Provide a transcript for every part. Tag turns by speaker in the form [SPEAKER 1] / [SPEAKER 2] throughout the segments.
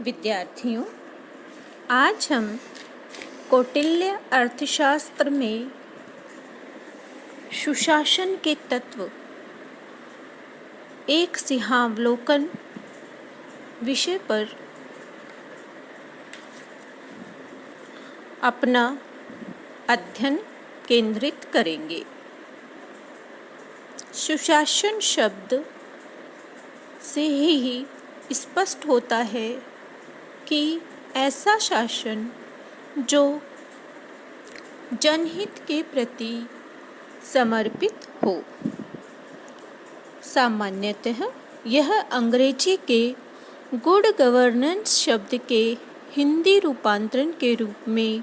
[SPEAKER 1] विद्यार्थियों, आज हम कौटिल्य अर्थशास्त्र में सुशासन के तत्व एक सिंहावलोकन विषय पर अपना अध्ययन केंद्रित करेंगे। सुशासन शब्द से ही स्पष्ट होता है कि ऐसा शासन जो जनहित के प्रति समर्पित हो। सामान्यतः यह अंग्रेजी के गुड गवर्नेंस शब्द के हिंदी रूपांतरण के रूप में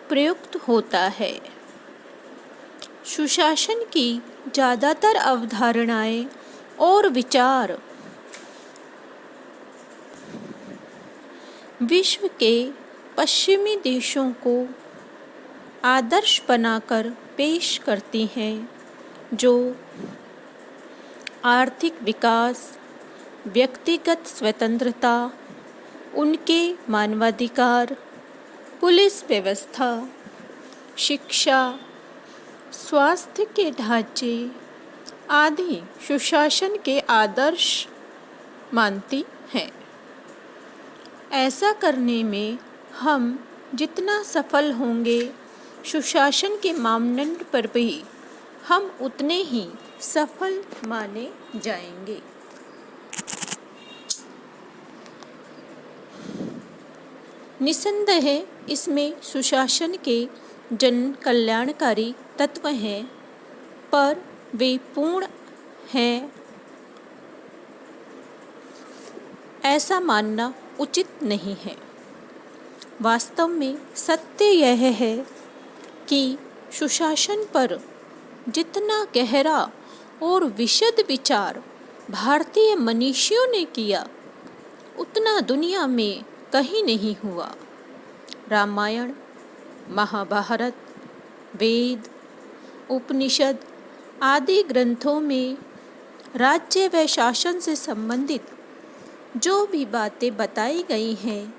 [SPEAKER 1] प्रयुक्त होता है। सुशासन की ज़्यादातर अवधारणाएं और विचार विश्व के पश्चिमी देशों को आदर्श बनाकर पेश करती हैं, जो आर्थिक विकास, व्यक्तिगत स्वतंत्रता, उनके मानवाधिकार, पुलिस व्यवस्था, शिक्षा, स्वास्थ्य के ढांचे आदि सुशासन के आदर्श मानती हैं। ऐसा करने में हम जितना सफल होंगे, सुशासन के मानदंड पर भी हम उतने ही सफल माने जाएंगे। निस्संदेह इसमें सुशासन के जन कल्याणकारी तत्व हैं, पर वे पूर्ण हैं ऐसा मानना उचित नहीं है। वास्तव में सत्य यह है कि सुशासन पर जितना गहरा और विशद विचार भारतीय मनीषियों ने किया, उतना दुनिया में कहीं नहीं हुआ। रामायण, महाभारत, वेद, उपनिषद आदि ग्रंथों में राज्य व शासन से संबंधित जो भी बातें बताई गई हैं,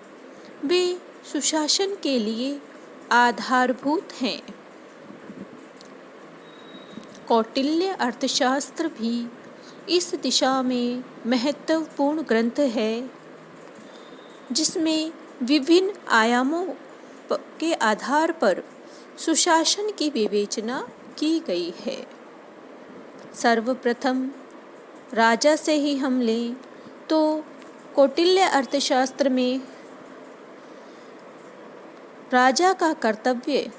[SPEAKER 1] वे सुशासन के लिए आधारभूत हैं। कौटिल्य अर्थशास्त्र भी इस दिशा में महत्वपूर्ण ग्रंथ है, जिसमें विभिन्न आयामों के आधार पर सुशासन की विवेचना की गई है। सर्वप्रथम राजा से ही हम लें तो कौटिल्य अर्थशास्त्र में राजा का कर्तव्य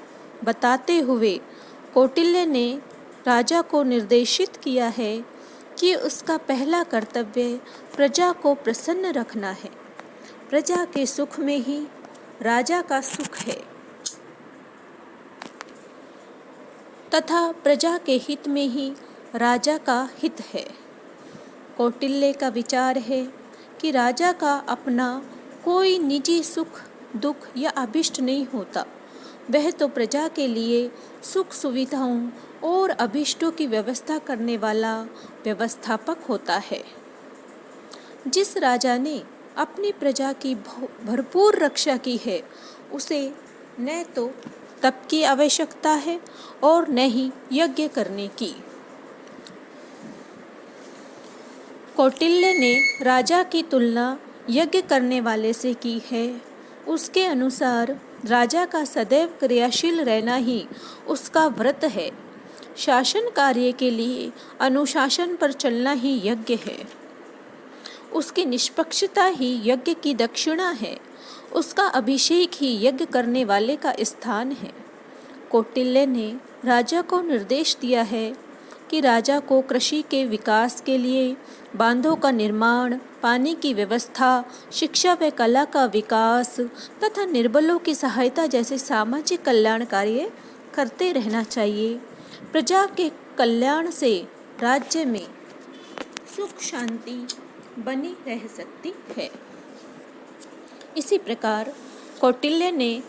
[SPEAKER 1] बताते हुए कौटिल्य ने राजा को निर्देशित किया है कि उसका पहला कर्तव्य प्रजा को प्रसन्न रखना है। प्रजा के सुख में ही राजा का सुख है तथा प्रजा के हित में ही राजा का हित है। कौटिल्य का विचार है कि राजा का अपना कोई निजी सुख, दुख या अभिष्ट नहीं होता। वह तो प्रजा के लिए सुख सुविधाओं और अभिष्टों की व्यवस्था करने वाला व्यवस्थापक होता है। जिस राजा ने अपनी प्रजा की भरपूर रक्षा की है, उसे न तो तप की आवश्यकता है और न ही यज्ञ करने की। कौटिल्य ने राजा की तुलना यज्ञ करने वाले से की है। उसके अनुसार राजा का सदैव क्रियाशील रहना ही उसका व्रत है। शासन कार्य के लिए अनुशासन पर चलना ही यज्ञ है। उसकी निष्पक्षता ही यज्ञ की दक्षिणा है। उसका अभिषेक ही यज्ञ करने वाले का स्थान है। कौटिल्य ने राजा को निर्देश दिया है कि राजा को कृषि के विकास के लिए बांधों का निर्माण, पानी की व्यवस्था, शिक्षा व कला का विकास तथा निर्बलों की सहायता जैसे सामाजिक कल्याण कार्य करते रहना चाहिए। प्रजा के कल्याण से राज्य में सुख शांति बनी रह सकती है। इसी प्रकार कौटिल्य ने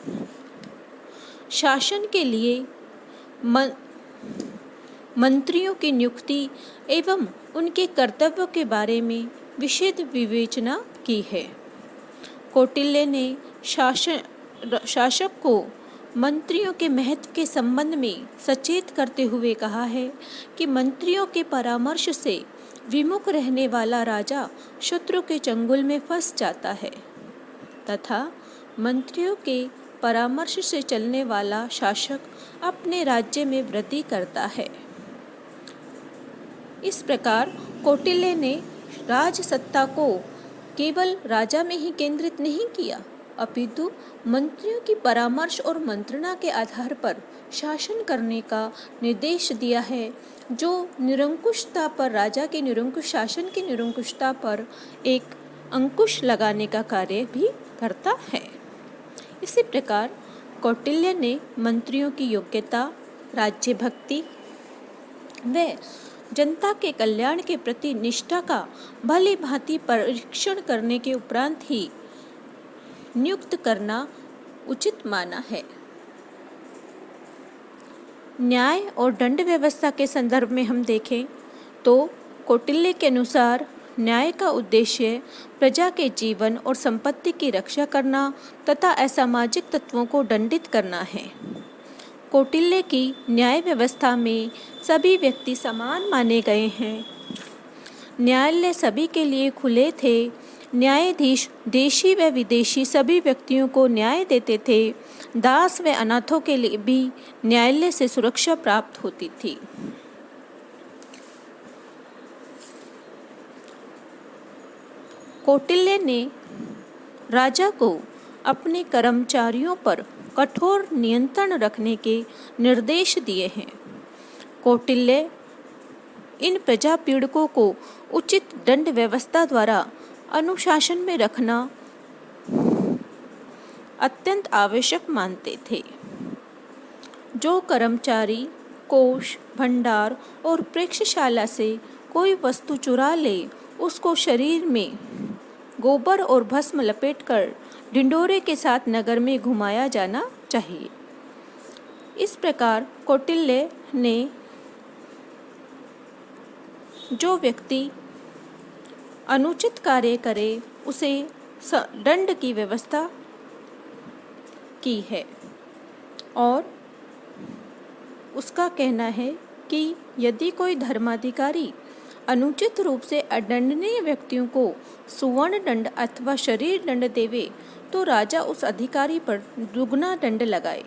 [SPEAKER 1] शासन के लिए मंत्रियों की नियुक्ति एवं उनके कर्तव्यों के बारे में विशद विवेचना की है। कौटिल्य ने शासक को मंत्रियों के महत्व के संबंध में सचेत करते हुए कहा है कि मंत्रियों के परामर्श से विमुख रहने वाला राजा शत्रु के चंगुल में फंस जाता है तथा मंत्रियों के परामर्श से चलने वाला शासक अपने राज्य में वृद्धि करता है। इस प्रकार कौटिल्य ने राजसत्ता को केवल राजा में ही केंद्रित नहीं किया, अपितु मंत्रियों की परामर्श और मंत्रणा के आधार पर शासन करने का निर्देश दिया है, जो निरंकुशता पर, राजा के निरंकुश शासन की निरंकुशता पर एक अंकुश लगाने का कार्य भी करता है। इसी प्रकार कौटिल्य ने मंत्रियों की योग्यता, राज्य भक्ति व जनता के कल्याण के प्रति निष्ठा का भली भांति परीक्षण करने के उपरांत ही नियुक्त करना उचित माना है। न्याय और दंड व्यवस्था के संदर्भ में हम देखें तो कौटिल्य के अनुसार न्याय का उद्देश्य प्रजा के जीवन और संपत्ति की रक्षा करना तथा असामाजिक तत्वों को दंडित करना है। कौटिल्य की न्याय व्यवस्था में सभी व्यक्ति समान माने गए हैं। न्यायालय सभी के लिए खुले थे। न्यायाधीश देशी व विदेशी सभी व्यक्तियों को न्याय देते थे। दास व अनाथों के लिए भी न्यायालय से सुरक्षा प्राप्त होती थी। कौटिल्य ने राजा को अपने कर्मचारियों पर कठोर नियंत्रण रखने के निर्देश दिए हैं। कौटिल्य इन प्रजा पीड़कों को उचित दंड व्यवस्था द्वारा अनुशासन में रखना अत्यंत आवश्यक मानते थे। जो कर्मचारी कोष, भंडार और प्रेक्षशाला से कोई वस्तु चुरा ले, उसको शरीर में गोबर और भस्म लपेटकर ढिंढोरे के साथ नगर में घुमाया जाना चाहिए। इस प्रकार कौटिल्य ने जो व्यक्ति अनुचित कार्य करे उसे दंड की व्यवस्था की है और उसका कहना है कि यदि कोई धर्माधिकारी अनुचित रूप से अदंडनीय व्यक्तियों को सुवर्ण दंड अथवा शरीर दंड देवे तो राजा उस अधिकारी पर दुगना दंड लगाए।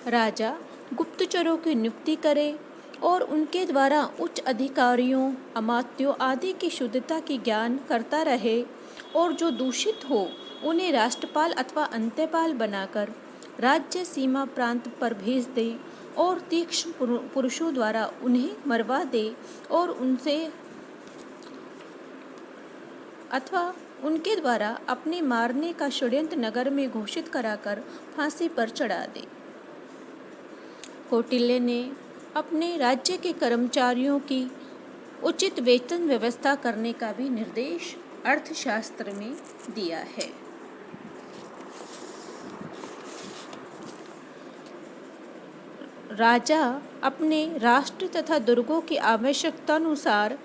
[SPEAKER 1] राजा गुप्तचरों की नियुक्ति करे और उनके द्वारा उच्च अधिकारियों, अमात्यों आदि की शुद्धता की ज्ञान करता रहे और जो दूषित हो उन्हें राष्ट्रपाल अथवा अंत्यपाल बनाकर राज्य सीमा प्रांत पर भेज दे और तीक्ष्ण पुरुषों द्वारा उन्हें मरवा दे और उनके द्वारा अपने मारने का षड्यंत्र नगर में घोषित कराकर फांसी पर चढ़ा दे। कौटिल्य ने अपने राज्य के कर्मचारियों की उचित वेतन व्यवस्था करने का भी निर्देश अर्थशास्त्र में दिया है। राजा अपने राष्ट्र तथा दुर्गों की आवश्यकतानुसार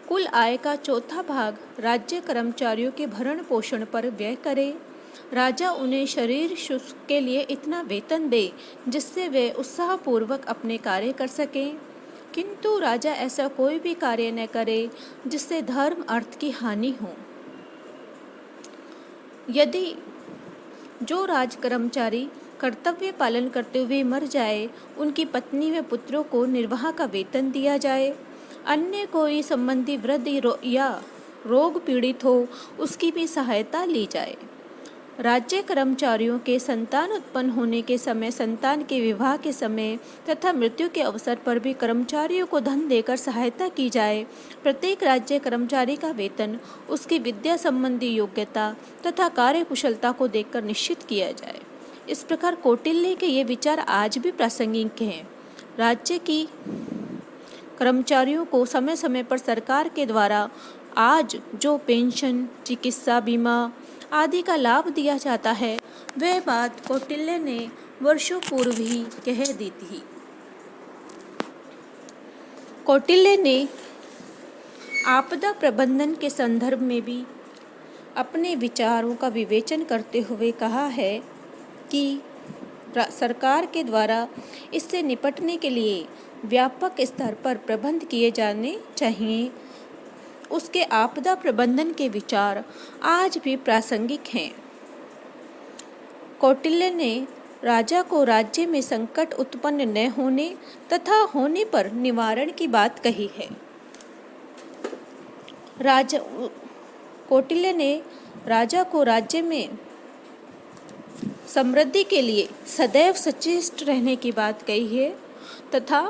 [SPEAKER 1] कुल आय का चौथा भाग राज्य कर्मचारियों के भरण पोषण पर व्यय करे। राजा उन्हें शरीर सुख के लिए इतना वेतन दे जिससे वे उत्साहपूर्वक अपने कार्य कर सकें, किंतु राजा ऐसा कोई भी कार्य न करे जिससे धर्म अर्थ की हानि हो। यदि जो राज कर्मचारी कर्तव्य पालन करते हुए मर जाए, उनकी पत्नी व पुत्रों को निर्वाह का वेतन दिया जाए। अन्य कोई संबंधी वृद्ध या रोग पीड़ित हो, उसकी भी सहायता ली जाए। राज्य कर्मचारियों के संतान उत्पन्न होने के समय, संतान के विवाह के समय तथा मृत्यु के अवसर पर भी कर्मचारियों को धन देकर सहायता की जाए। प्रत्येक राज्य कर्मचारी का वेतन उसकी विद्या संबंधी योग्यता तथा कार्यकुशलता को देखकर निश्चित किया जाए। इस प्रकार कौटिल्य के ये विचार आज भी प्रासंगिक हैं। राज्य की कर्मचारियों को समय समय पर सरकार के द्वारा आज जो पेंशन, चिकित्सा बीमा आदि का लाभ दिया जाता है, वह बात कौटिल्य ने वर्षों पूर्व ही कह दी थी। कौटिल्य ने आपदा प्रबंधन के संदर्भ में भी अपने विचारों का विवेचन करते हुए कहा है कि सरकार के द्वारा इससे निपटने के लिए व्यापक स्तर पर प्रबंध किए जाने चाहिए। उसके आपदा प्रबंधन के विचार आज भी प्रासंगिक हैं। कौटिल्य ने राजा को राज्य में संकट उत्पन्न न होने तथा होने पर निवारण की बात कही है। कौटिल्य ने राजा को राज्य में समृद्धि के लिए सदैव सचेष्ट रहने की बात कही है तथा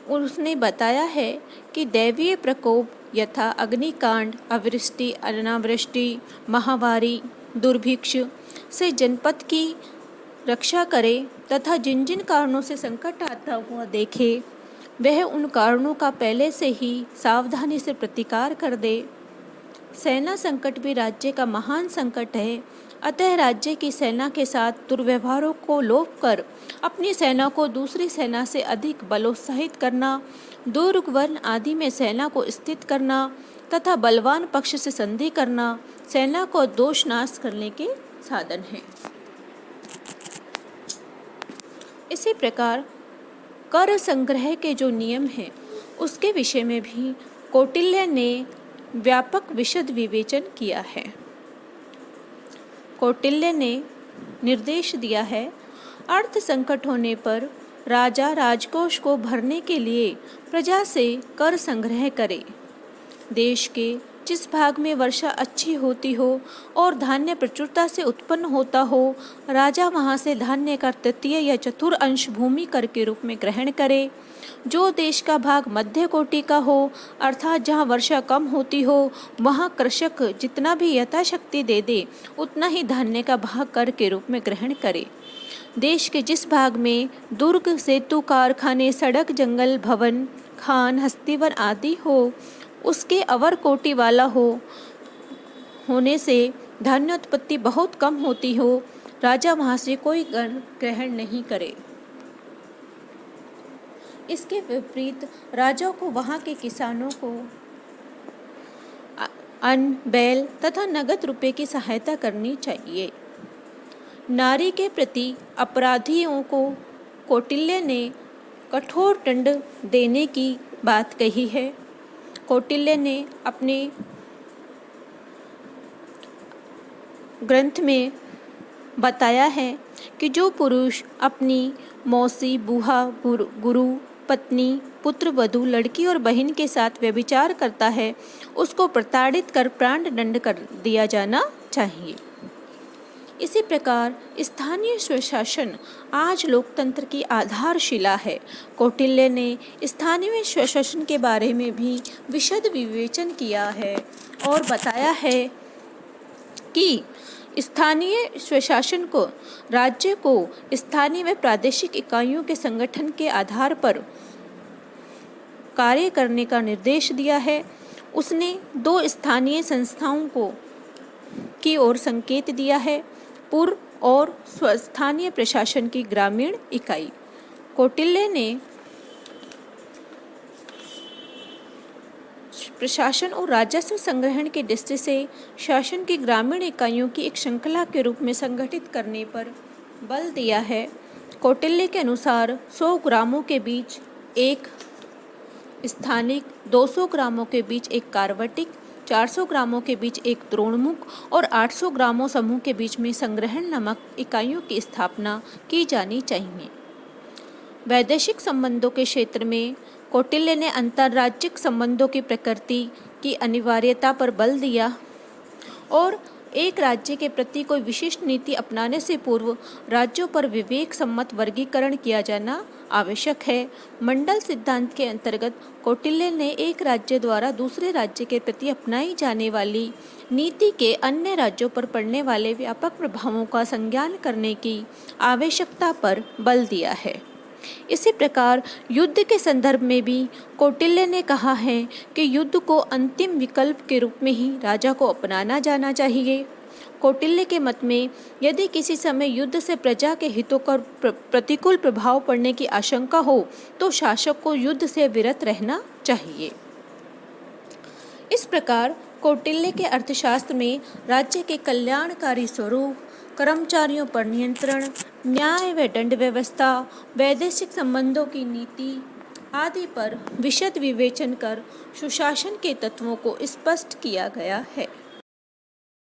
[SPEAKER 1] उसने बताया है कि दैवीय प्रकोप यथा अग्निकांड, अवृष्टि, अनावृष्टि, महामारी, दुर्भिक्ष से जनपद की रक्षा करे तथा जिन जिन कारणों से संकट आता हुआ देखे वह उन कारणों का पहले से ही सावधानी से प्रतिकार कर दे। सेना संकट भी राज्य का महान संकट है, अतः राज्य की सेना के साथ दुर्व्यवहारों को लोप कर अपनी सेना को दूसरी सेना से अधिक बलोत्साहित करना, दुर्ग वन आदि में सेना को स्थित करना तथा बलवान पक्ष से संधि करना सेना को दोष नाश करने के साधन है। इसी प्रकार कर संग्रह के जो नियम हैं उसके विषय में भी कौटिल्य ने व्यापक विशद विवेचन किया है। कौटिल्य ने निर्देश दिया है, अर्थ संकट होने पर राजा राजकोष को भरने के लिए प्रजा से कर संग्रह करे। देश के जिस भाग में वर्षा अच्छी होती हो और धान्य प्रचुरता से उत्पन्न होता हो, राजा वहाँ से धान्य का तृतीय या चतुर्थ भूमि कर के रूप में ग्रहण करे। जो देश का भाग मध्य कोटि का हो अर्थात जहाँ वर्षा कम होती हो, वहाँ कृषक जितना भी यथाशक्ति दे दे उतना ही धान्य का भाग कर के रूप में ग्रहण करे। देश के जिस भाग में दुर्ग, सेतु, कारखाने, सड़क, जंगल, भवन, खान, हस्तिवन आदि हो, उसके अवर कोटि वाला होने से धान्य उत्पत्ति बहुत कम होती हो, राजा वहाँ से कोई ग्रहण नहीं करे। इसके विपरीत राजा को वहाँ के किसानों को अन्न, बैल तथा नगद रुपये की सहायता करनी चाहिए। नारी के प्रति अपराधियों को कौटिल्य ने कठोर दंड देने की बात कही है। कौटिल्य ने अपने ग्रंथ में बताया है कि जो पुरुष अपनी मौसी, बुआ, गुरु, पत्नी, पुत्र, वधू, लड़की और बहन के साथ व्यभिचार करता है उसको प्रताड़ित कर प्राण दंड कर दिया जाना चाहिए। इसी प्रकार स्थानीय स्वशासन आज लोकतंत्र की आधारशिला है। कौटिल्य ने स्थानीय स्वशासन के बारे में भी विशद विवेचन किया है और बताया है कि स्थानीय स्वशासन को राज्य को स्थानीय व प्रादेशिक इकाइयों के संगठन के आधार पर कार्य करने का निर्देश दिया है। उसने 2 स्थानीय संस्थाओं की ओर संकेत दिया है, पूर्व और स्थानीय प्रशासन की ग्रामीण इकाई। कौटिल्य ने प्रशासन और राजस्व संग्रहण की दृष्टि से शासन की ग्रामीण इकाइयों की एक श्रृंखला के रूप में संगठित करने पर बल दिया है। कौटिल्य के अनुसार 100 ग्रामों के बीच एक स्थानिक, 200 ग्रामों के बीच एक कार्वटिक, 400 ग्रामों के बीच एक द्रोणमुख और 800 ग्रामों समूह के बीच में संग्रहण नामक इकाइयों की स्थापना की जानी चाहिए। वैदेशिक संबंधों के क्षेत्र में कौटिल्य ने अंतर्राज्यिक संबंधों की प्रकृति की अनिवार्यता पर बल दिया और एक राज्य के प्रति कोई विशिष्ट नीति अपनाने से पूर्व राज्यों पर विवेक सम्मत वर्गीकरण किया जाना आवश्यक है। मंडल सिद्धांत के अंतर्गत कौटिल्य ने एक राज्य द्वारा दूसरे राज्य के प्रति अपनाई जाने वाली नीति के अन्य राज्यों पर पड़ने वाले व्यापक प्रभावों का संज्ञान करने की आवश्यकता पर बल दिया है। इसी प्रकार युद्ध के संदर्भ में भी कौटिल्य ने कहा है कि युद्ध को अंतिम विकल्प के रूप में ही राजा को अपनाना जाना चाहिए। कौटिल्य के मत में यदि किसी समय युद्ध से प्रजा के हितों पर प्रतिकूल प्रभाव पड़ने की आशंका हो तो शासक को युद्ध से विरत रहना चाहिए। इस प्रकार कौटिल्य के अर्थशास्त्र में राज्य के कल्याणकारी स्वरूप, कर्मचारियों पर नियंत्रण, न्याय व दंड व्यवस्था, वैदेशिक संबंधों की नीति आदि पर विशद विवेचन कर सुशासन के तत्वों को स्पष्ट किया गया है।